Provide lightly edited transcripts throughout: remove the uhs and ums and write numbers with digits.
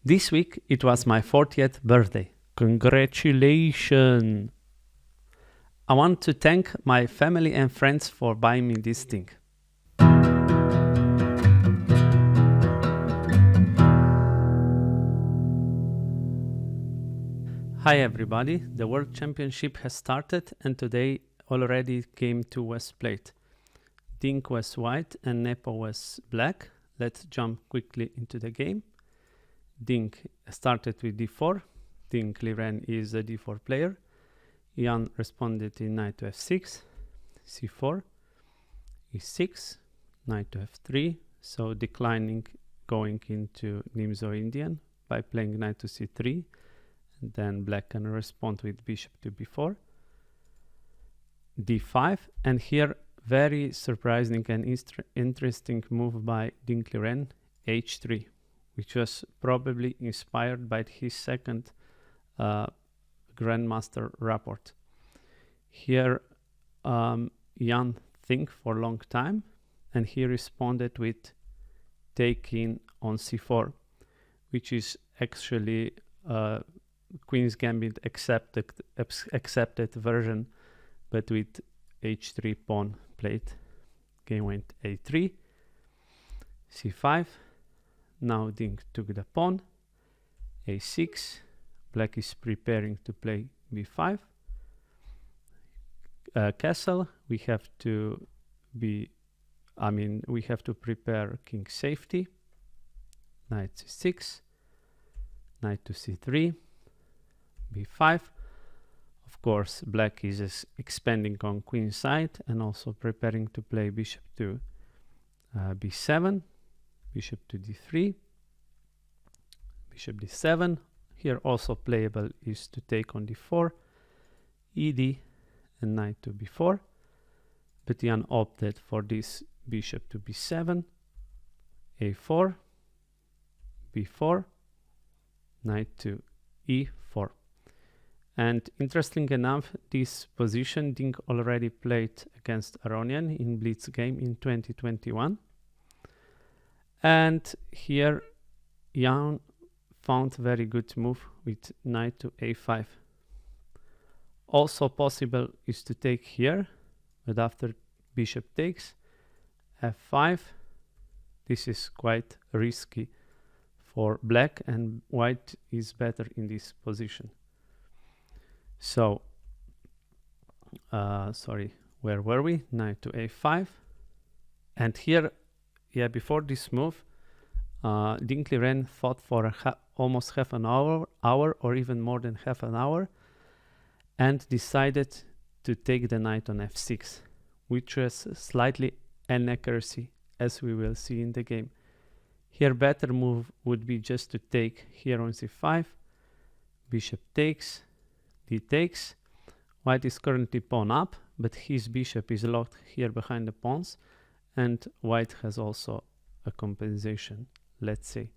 This week it was my 40th birthday. Congratulations! I want to thank my family and friends for buying me this thing. Hi everybody, the World Championship has started and today already came to West Plate. Ding was white and Nepo was black. Let's jump quickly into the game. Ding started with d4. Ding Liren is a d4 player. Jan responded in knight to f6, c4, e6, knight to f3, so declining going into Nimzo-Indian by playing knight to c3, and then black can respond with bishop to b4, d5, and here very surprising and interesting move by Ding Liren, h3, which was probably inspired by his second Grandmaster report. Here Jan think for a long time and he responded with taking on c4, which is actually Queen's Gambit accepted version, but with h3 pawn played. Game went a3, c5, now Ding took the pawn, a6, black is preparing to play b5, castle, we have to prepare king safety, knight c6, knight to c3, b5. Of course, black is expanding on queen side and also preparing to play bishop to b7, bishop to d3, bishop d7. Here also playable is to take on d4, ed, and knight to b4. But Jan opted for this bishop to b7, a4, b4, knight to e4. And interesting enough, this position Ding already played against Aronian in Blitz game in 2021. And here Jan found very good move with knight to a5. Also possible is to take here, but after bishop takes, f5. This is quite risky for black, and white is better in this position. So, sorry, where were we? Knight to a5. And here, before this move, Ding Liren thought for almost half an hour or even more than half an hour, and decided to take the knight on f6, which was slightly inaccuracy, as we will see in the game. Here better move would be just to take here on c5, bishop takes, d takes. White is currently pawn up, but his bishop is locked here behind the pawns, and white has also a compensation, let's say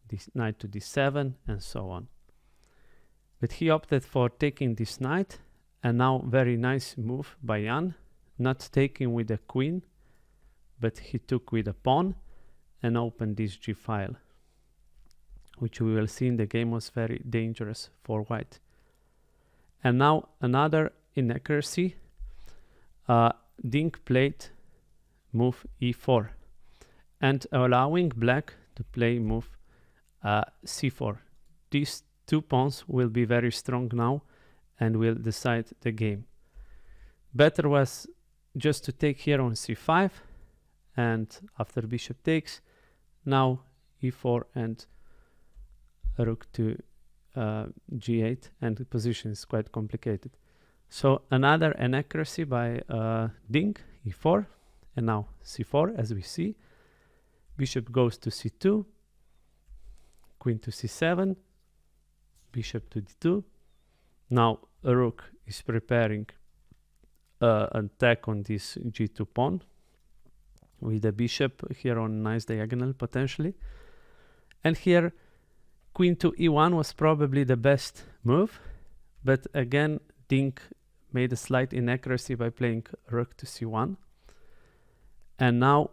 this knight to d7 and so on. But he opted for taking this knight, and now very nice move by Jan, not taking with a queen, but he took with a pawn and opened this g file, which we will see in the game was very dangerous for white. And now another inaccuracy, Ding played move e4 and allowing black to play move c4. These two pawns will be very strong now and will decide the game. Better was just to take here on c5, and after bishop takes, now e4 and rook to g8, and the position is quite complicated. So another inaccuracy by Ding, e4, and now c4 as we see. Bishop goes to c2, queen to c7, bishop to d2. Now a rook is preparing an attack on this g2 pawn with the bishop here on nice diagonal potentially. And here queen to e1 was probably the best move, but again Ding made a slight inaccuracy by playing rook to c1. And now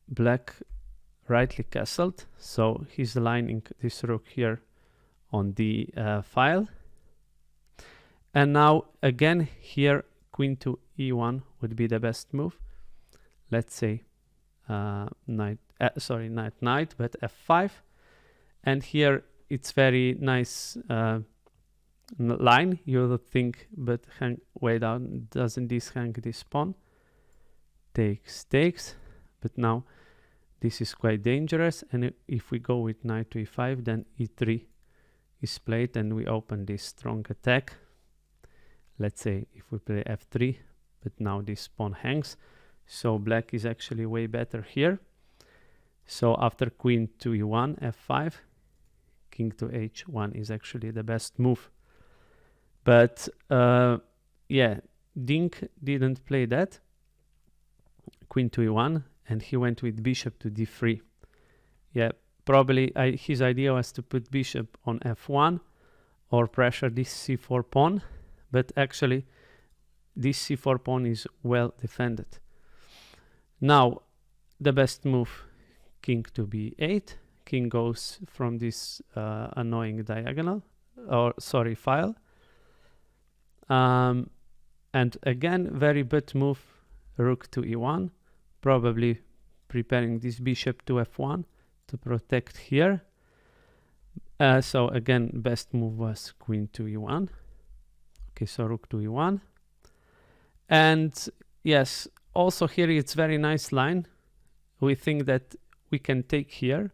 black rightly castled, so he's aligning this rook here on the file. And now again here queen to e1 would be the best move. Let's say knight, but f5. And here it's very nice line, you would think, but hang way down, doesn't this hang this pawn? Takes, but now this is quite dangerous, and if we go with knight to e5, then e3 is played and we open this strong attack. Let's say if we play f3, but now this pawn hangs, so black is actually way better here. So after queen to e1, f5, king to h1 is actually the best move. But yeah, Ding didn't play that, queen to e1, and he went with bishop to d3. Yeah, probably his idea was to put bishop on f1 or pressure this c4 pawn, but actually this c4 pawn is well defended. Now the best move, king to b8, king goes from this annoying diagonal, or sorry, file. And again, very bad move, rook to e1, probably preparing this bishop to f1 to protect here. So again, best move was queen to e1. Okay, so rook to e1. And yes, also here it's very nice line. We think that we can take here,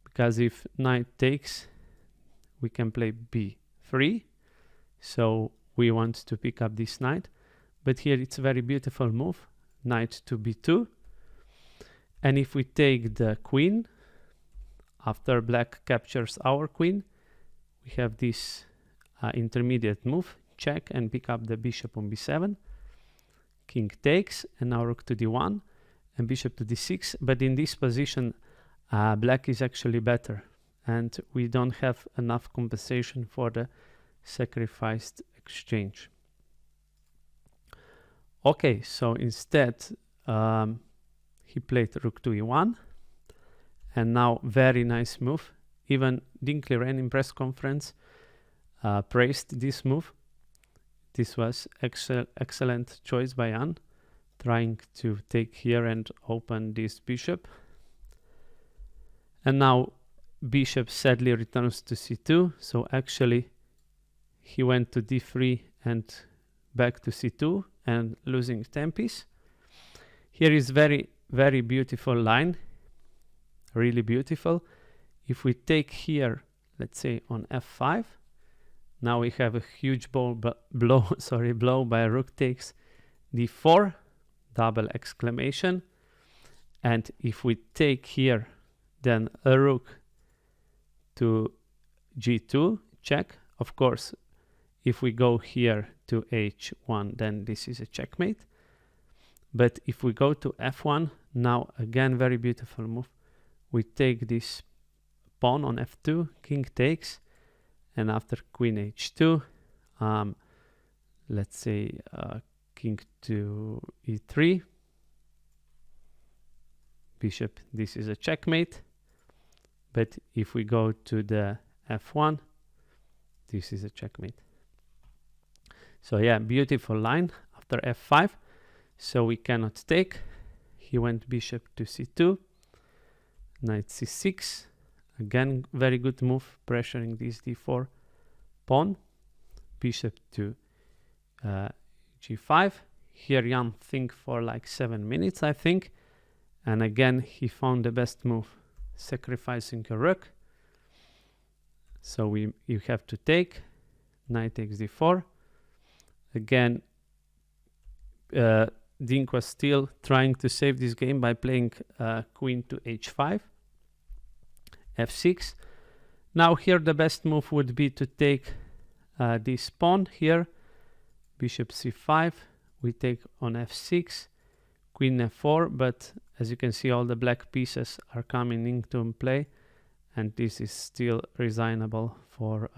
because if knight takes, we can play b3. So we want to pick up this knight. But here it's a very beautiful move, knight to b2. And if we take the queen, after black captures our queen, we have this intermediate move, check, and pick up the bishop on b7. King takes, and now rook to d1, and bishop to d6. But in this position, black is actually better, and we don't have enough compensation for the sacrificed exchange. Okay, so instead he played rook to e1, and now very nice move. Even Ding Liren in press conference praised this move. This was excellent choice by Jan, trying to take here and open this bishop. And now bishop sadly returns to c2, so actually he went to d3 and back to c2 and losing 10 piece. Here is very, very beautiful line, really beautiful. If we take here, let's say on f5, now we have a huge blow by rook takes d4, double exclamation. And if we take here, then a rook to g2, check. Of course, if we go here to h1, then this is a checkmate. But if we go to f1, now again, very beautiful move. We take this pawn on f2, king takes, and after queen h2, let's say king to e3, bishop, this is a checkmate. But if we go to the f1, this is a checkmate. So yeah, beautiful line after f5. So we cannot take. He went bishop to c2, knight c6. Again, very good move, pressuring this d4 pawn. Bishop to g5. Here Jan think for like 7 minutes, I think. And again, he found the best move, sacrificing a rook. So you have to take. Knight takes d4. Again, Ding was still trying to save this game by playing queen to h5, f6. Now here the best move would be to take this pawn here, bishop c5, we take on f6, queen f4, but as you can see all the black pieces are coming into play, and this is still resignable for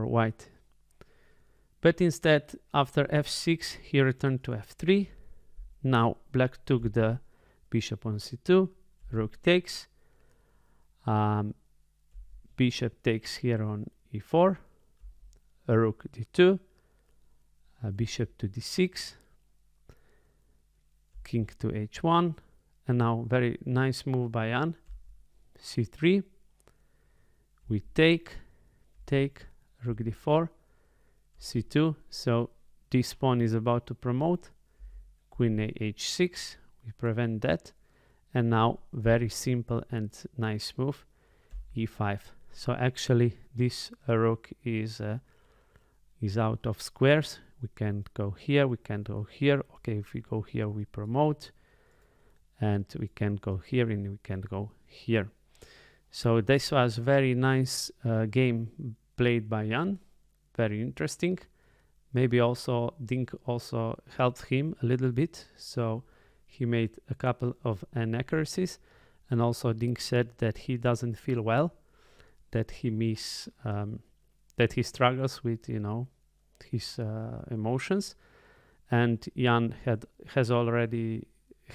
white. But instead, after f6, he returned to f3. Now black took the bishop on c2, rook takes, bishop takes here on e4, rook d2, bishop to d6, king to h1, and now very nice move by Jan, c3, we take, rook d4, c2, so this pawn is about to promote, queen a h6, we prevent that, and now very simple and nice move, e5. So actually this rook is out of squares. We can't go here, we can't go here. Okay, if we go here we promote, and we can't go here and we can't go here. So this was very nice game played by Jan, very interesting. Maybe also Ding also helped him a little bit, so he made a couple of inaccuracies, and also Ding said that he doesn't feel well, that he struggles with, you know, his emotions, and Jan has already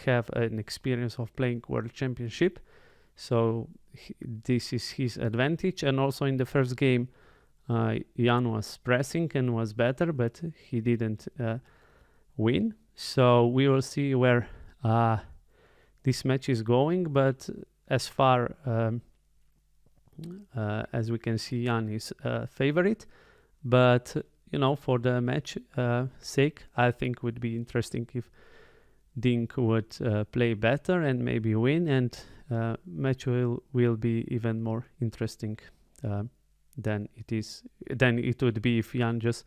have an experience of playing World Championship, so this is his advantage. And also in the first game, Jan was pressing and was better, but he didn't win. So we will see where this match is going. But as far as we can see, Jan is favorite. But you know, for the match sake, I think would be interesting if Ding would play better and maybe win, and match will be even more interesting than it would be if Jan just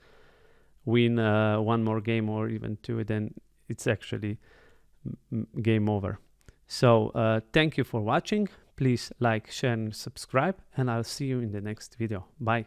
win one more game or even two. Then it's actually game over. So thank you for watching. Please like, share and subscribe, and I'll see you in the next video. Bye.